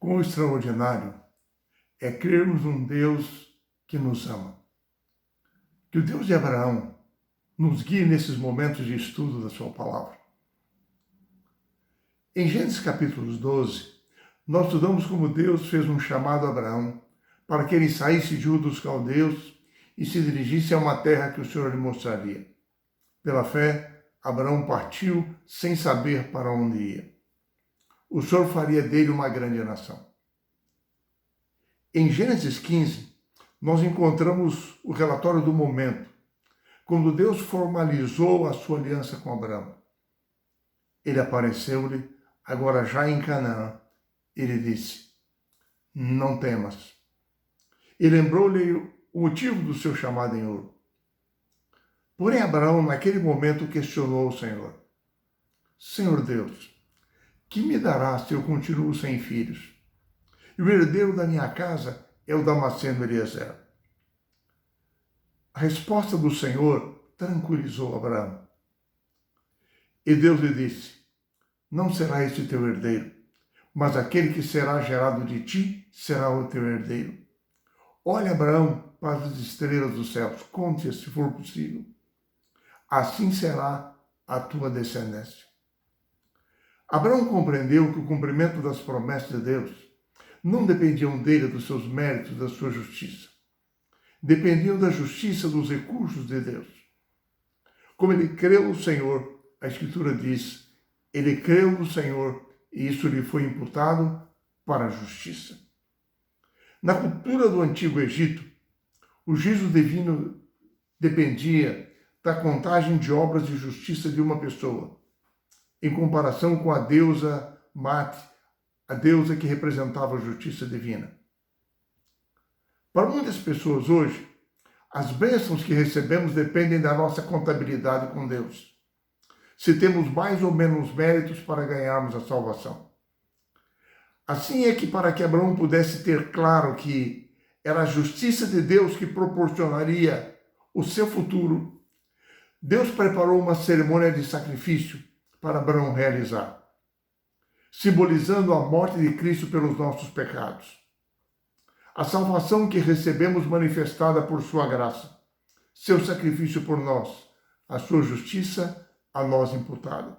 Quão extraordinário é crermos num Deus que nos ama. Que o Deus de Abraão nos guie nesses momentos de estudo da sua palavra. Em Gênesis capítulo 12, nós estudamos como Deus fez um chamado a Abraão para que ele saísse de Ur dos Caldeus e se dirigisse a uma terra que o Senhor lhe mostraria. Pela fé, Abraão partiu sem saber para onde ia. O Senhor faria dele uma grande nação. Em Gênesis 15, nós encontramos o relatório do momento, quando Deus formalizou a sua aliança com Abraão. Ele apareceu-lhe, agora já em Canaã. Ele disse: não temas. E lembrou-lhe o motivo do seu chamado em Ur. Porém, Abraão, naquele momento, questionou o Senhor: Senhor Deus, que me darás se eu continuo sem filhos? E o herdeiro da minha casa é o Damasceno Eliezer. A resposta do Senhor tranquilizou Abraão. E Deus lhe disse: não será este teu herdeiro, mas aquele que será gerado de ti será o teu herdeiro. Olha, Abraão, para as estrelas dos céus, conte-as se for possível. Assim será a tua descendência. Abraão compreendeu que o cumprimento das promessas de Deus não dependiam dele, dos seus méritos, da sua justiça. Dependiam da justiça, dos recursos de Deus. Como ele creu no Senhor, a Escritura diz, ele creu no Senhor e isso lhe foi imputado para a justiça. Na cultura do Antigo Egito, o juízo divino dependia da contagem de obras de justiça de uma pessoa, em comparação com a deusa Mate, a deusa que representava a justiça divina. Para muitas pessoas hoje, as bênçãos que recebemos dependem da nossa contabilidade com Deus, se temos mais ou menos méritos para ganharmos a salvação. Assim é que para que Abraão pudesse ter claro que era a justiça de Deus que proporcionaria o seu futuro, Deus preparou uma cerimônia de sacrifício para Abraão realizar, simbolizando a morte de Cristo pelos nossos pecados. A salvação que recebemos manifestada por sua graça, seu sacrifício por nós, a sua justiça a nós imputada.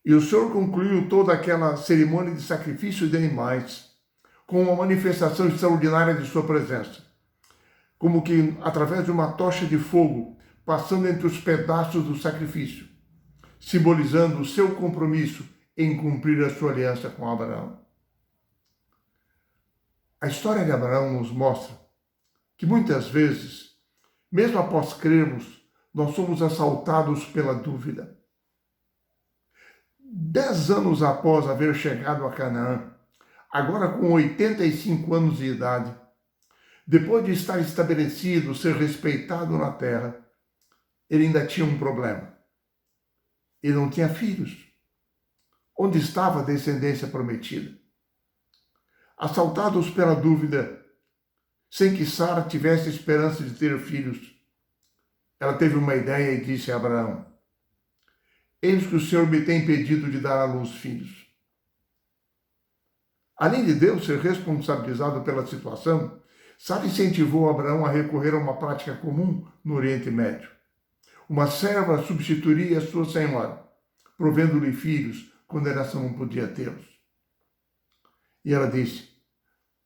E o Senhor concluiu toda aquela cerimônia de sacrifício de animais com uma manifestação extraordinária de sua presença, como que através de uma tocha de fogo passando entre os pedaços do sacrifício, simbolizando o seu compromisso em cumprir a sua aliança com Abraão. A história de Abraão nos mostra que muitas vezes, mesmo após crermos, nós somos assaltados pela dúvida. 10 anos após haver chegado a Canaã, agora com 85 anos de idade, depois de estar estabelecido, ser respeitado na terra, ele ainda tinha um problema. Ele não tinha filhos. Onde estava a descendência prometida? Assaltados pela dúvida, sem que Sara tivesse esperança de ter filhos, ela teve uma ideia e disse a Abraão: eis que o Senhor me tem impedido de dar à luz filhos. Além de Deus ser responsabilizado pela situação, Sara incentivou Abraão a recorrer a uma prática comum no Oriente Médio. Uma serva substituiria a sua senhora, provendo-lhe filhos quando ela não podia tê-los. E ela disse: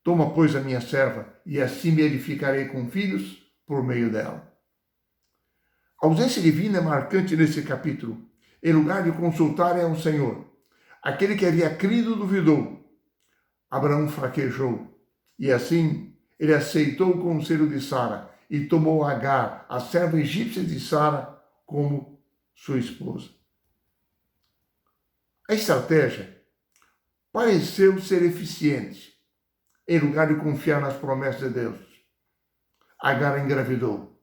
toma, pois, a minha serva, e assim me edificarei com filhos por meio dela. A ausência divina é marcante nesse capítulo. Em lugar de consultarem ao Senhor, aquele que havia crido duvidou. Abraão fraquejou, e assim ele aceitou o conselho de Sara e tomou Agar, a serva egípcia de Sara, como sua esposa. A estratégia pareceu ser eficiente. Em lugar de confiar nas promessas de Deus, Agar engravidou.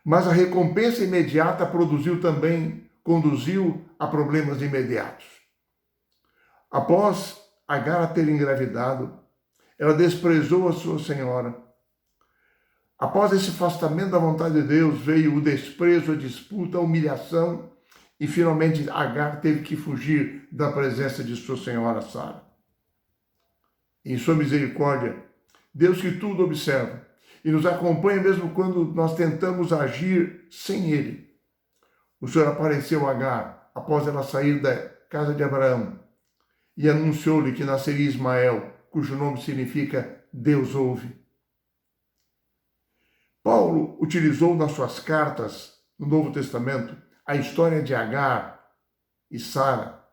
Mas a recompensa imediata conduziu a problemas imediatos. Após Agar ter engravidado, ela desprezou a sua senhora. Após esse afastamento da vontade de Deus, veio o desprezo, a disputa, a humilhação, e finalmente Agar teve que fugir da presença de sua senhora Sara. Em sua misericórdia, Deus que tudo observa e nos acompanha mesmo quando nós tentamos agir sem Ele. O Senhor apareceu a Agar após ela sair da casa de Abraão e anunciou-lhe que nasceria Ismael, cujo nome significa Deus ouve. Paulo utilizou nas suas cartas no Novo Testamento a história de Agar e Sara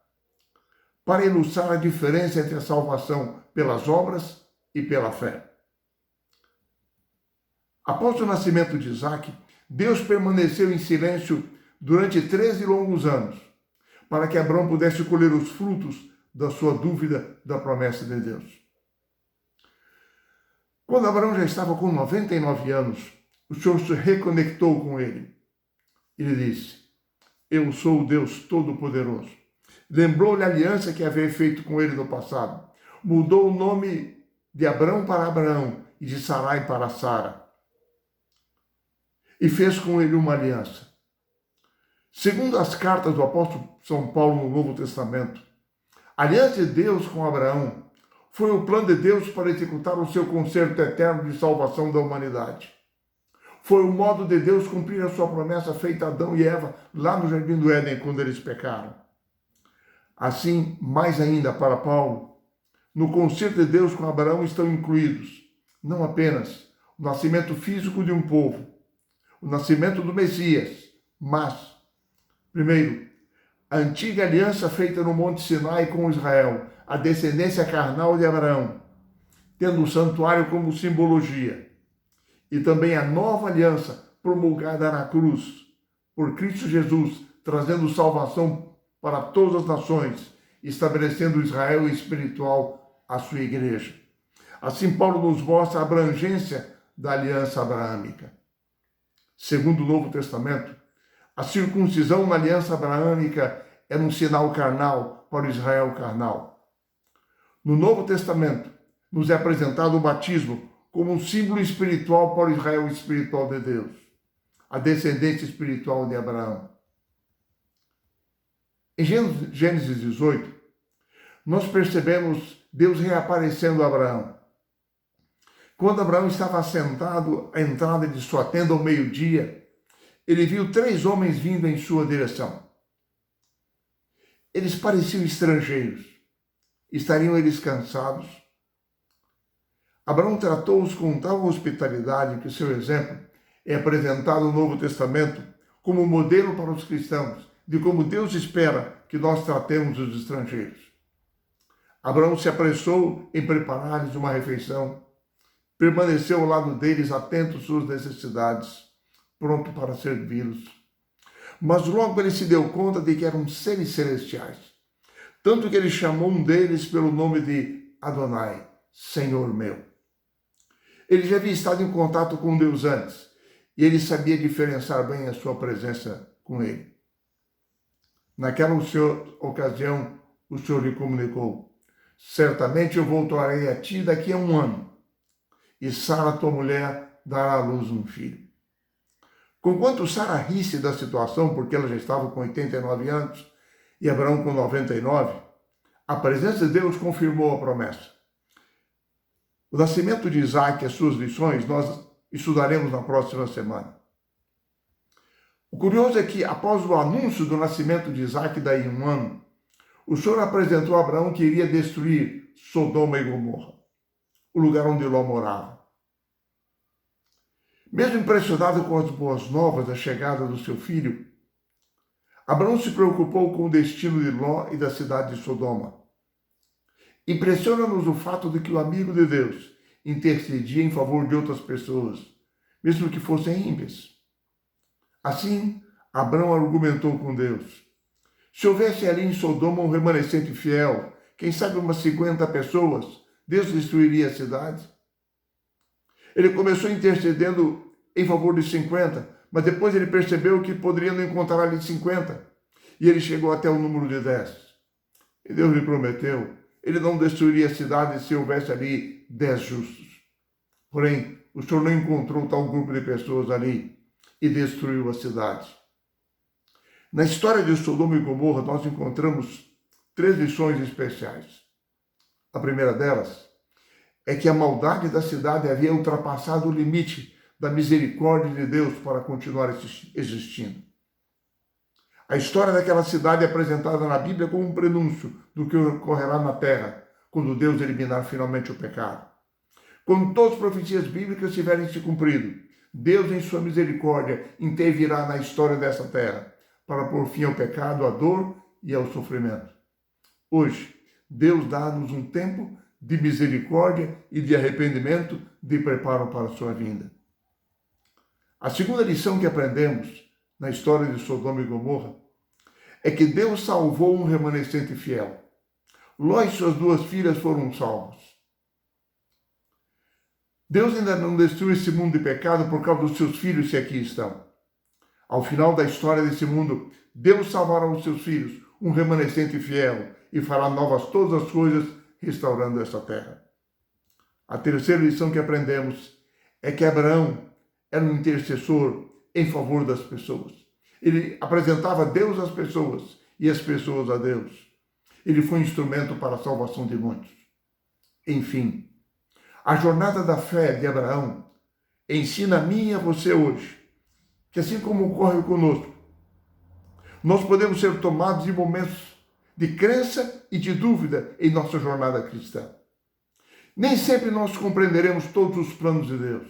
para ilustrar a diferença entre a salvação pelas obras e pela fé. Após o nascimento de Isaque, Deus permaneceu em silêncio durante 13 longos anos, para que Abraão pudesse colher os frutos da sua dúvida da promessa de Deus. Quando Abraão já estava com 99 anos, o Senhor se reconectou com ele. Ele disse: eu sou o Deus Todo-Poderoso. Lembrou-lhe a aliança que havia feito com ele no passado. Mudou o nome de Abrão para Abraão e de Sarai para Sara. E fez com ele uma aliança. Segundo as cartas do apóstolo São Paulo no Novo Testamento, a aliança de Deus com Abraão foi o plano de Deus para executar o seu concerto eterno de salvação da humanidade. Foi o modo de Deus cumprir a sua promessa feita a Adão e Eva lá no Jardim do Éden, quando eles pecaram. Assim, mais ainda para Paulo, no concerto de Deus com Abraão estão incluídos não apenas o nascimento físico de um povo, o nascimento do Messias, mas, primeiro, a antiga aliança feita no Monte Sinai com Israel, a descendência carnal de Abraão, tendo o santuário como simbologia, e também a nova aliança promulgada na cruz por Cristo Jesus, trazendo salvação para todas as nações, estabelecendo Israel espiritual a sua igreja. Assim, Paulo nos mostra a abrangência da aliança abraâmica. Segundo o Novo Testamento, a circuncisão na aliança abraâmica era um sinal carnal para o Israel carnal. No Novo Testamento, nos é apresentado o batismo como um símbolo espiritual para o Israel espiritual de Deus, a descendência espiritual de Abraão. Em Gênesis 18, nós percebemos Deus reaparecendo a Abraão. Quando Abraão estava assentado à entrada de sua tenda ao meio-dia, ele viu 3 homens vindo em sua direção. Eles pareciam estrangeiros. Estariam eles cansados? Abraão tratou-os com tal hospitalidade que o seu exemplo é apresentado no Novo Testamento como modelo para os cristãos de como Deus espera que nós tratemos os estrangeiros. Abraão se apressou em preparar-lhes uma refeição, permaneceu ao lado deles atento às suas necessidades, pronto para servi-los. Mas logo ele se deu conta de que eram seres celestiais, tanto que ele chamou um deles pelo nome de Adonai, Senhor meu. Ele já havia estado em contato com Deus antes, e ele sabia diferenciar bem a sua presença com ele. Naquela ocasião, o Senhor lhe comunicou: certamente eu voltarei a ti daqui a 1 ano, e Sara, tua mulher, dará à luz um filho. Conquanto Sara risse da situação, porque ela já estava com 89 anos e Abraão com 99, a presença de Deus confirmou a promessa. O nascimento de Isaque e as suas lições nós estudaremos na próxima semana. O curioso é que, após o anúncio do nascimento de Isaque daí 1 ano, o Senhor apresentou a Abraão que iria destruir Sodoma e Gomorra, o lugar onde Ló morava. Mesmo impressionado com as boas novas da chegada do seu filho, Abraão se preocupou com o destino de Ló e da cidade de Sodoma. Impressiona-nos o fato de que o amigo de Deus intercedia em favor de outras pessoas, mesmo que fossem ímpias. Assim, Abraão argumentou com Deus: se houvesse ali em Sodoma um remanescente fiel, quem sabe umas 50 pessoas, Deus destruiria a cidade? Ele começou intercedendo em favor de 50, mas depois ele percebeu que poderia não encontrar ali 50, e ele chegou até o número de 10. E Deus lhe prometeu: ele não destruiria a cidade se houvesse ali 10 justos. Porém, o Senhor não encontrou tal grupo de pessoas ali e destruiu a cidade. Na história de Sodoma e Gomorra, nós encontramos 3 lições especiais. A primeira delas é que a maldade da cidade havia ultrapassado o limite da misericórdia de Deus para continuar existindo. A história daquela cidade é apresentada na Bíblia como um prenúncio do que ocorrerá na terra, quando Deus eliminar finalmente o pecado. Quando todas as profecias bíblicas tiverem se cumprido, Deus, em sua misericórdia, intervirá na história dessa terra, para pôr fim ao pecado, à dor e ao sofrimento. Hoje, Deus dá-nos um tempo de misericórdia e de arrependimento, de preparo para a sua vinda. A segunda lição que aprendemos na história de Sodoma e Gomorra é que Deus salvou um remanescente fiel. Ló e suas 2 filhas foram salvos. Deus ainda não destruiu esse mundo de pecado por causa dos seus filhos que aqui estão. Ao final da história desse mundo, Deus salvará os seus filhos, um remanescente fiel, e fará novas todas as coisas, restaurando esta terra. A terceira lição que aprendemos é que Abraão era um intercessor em favor das pessoas. Ele apresentava Deus às pessoas e as pessoas a Deus. Ele foi um instrumento para a salvação de muitos. Enfim, a jornada da fé de Abraão ensina a mim e a você hoje que, assim como ocorre conosco, nós podemos ser tomados em momentos de crença e de dúvida em nossa jornada cristã. Nem sempre nós compreenderemos todos os planos de Deus.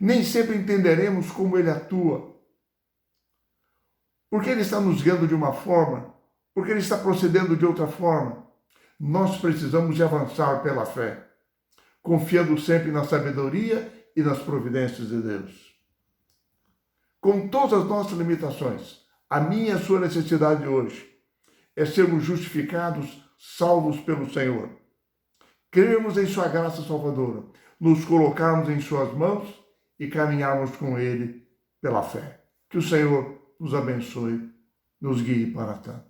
Nem sempre entenderemos como Ele atua. Porque Ele está nos guiando de uma forma, porque Ele está procedendo de outra forma. Nós precisamos de avançar pela fé, confiando sempre na sabedoria e nas providências de Deus. Com todas as nossas limitações, a minha e a sua necessidade hoje é sermos justificados, salvos pelo Senhor. Crermos em sua graça salvadora, nos colocarmos em suas mãos e caminharmos com Ele pela fé. Que o Senhor nos abençoe, nos guie para tanto.